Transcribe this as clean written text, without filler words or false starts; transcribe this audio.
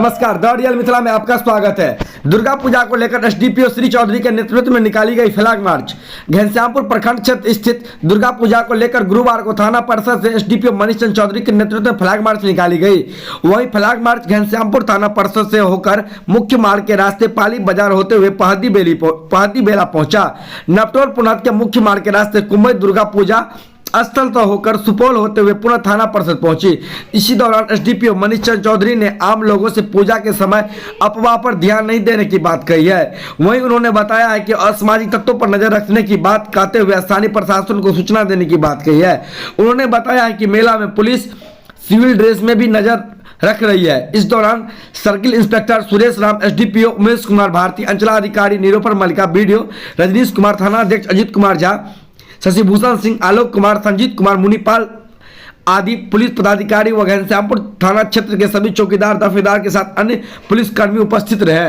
नमस्कार, the real Mithila में आपका स्वागत है। दुर्गा पूजा को लेकर एसडीपीओ श्री चौधरी के नेतृत्व में निकाली गई फ्लैग मार्च। घनश्यामपुर प्रखंड क्षेत्र स्थित दुर्गा पूजा को लेकर गुरुवार को थाना परिसर से एसडीपीओ मनीष चंद्र चौधरी के नेतृत्व में फ्लैग मार्च निकाली गई। वहीं फ्लैग मार्च घनश्यामपुर थाना परिसर से होकर मुख्य मार्ग के रास्ते पाली बाजार होते हुए पहदी बेला पहुंचा। नपटोर पुनत के मुख्य मार्ग के रास्ते कुंभई दुर्गा पूजा स्थल तो होकर सुपौल होते हुए पुनः थाना परिषद पहुंची। इसी दौरान एसडीपीओ मनीष चंद्र चौधरी ने आम लोगों से पूजा के समय अफवाह पर ध्यान नहीं देने की बात कही है। वहीं उन्होंने बताया है कि असामाजिक तत्वों पर नजर रखने की बात कहते हुए स्थानीय प्रशासन को सूचना देने की बात कही है। उन्होंने बताया है कि मेला में पुलिस सिविल ड्रेस में भी नजर रख रही है। इस दौरान circle inspector Suresh Ram, SDPO Umesh Kumar Bharati, अंचलाधिकारी निरूपण मल्लिका, बीडीओ रजनीश कुमार, थाना अध्यक्ष अजीत कुमार झा, शशिभूषण सिंह, आलोक कुमार, संजीत कुमार, मुनिपाल आदि पुलिस पदाधिकारी व घनश्यामपुर थाना क्षेत्र के सभी चौकीदार दफेदार के साथ अन्य पुलिसकर्मी उपस्थित रहे।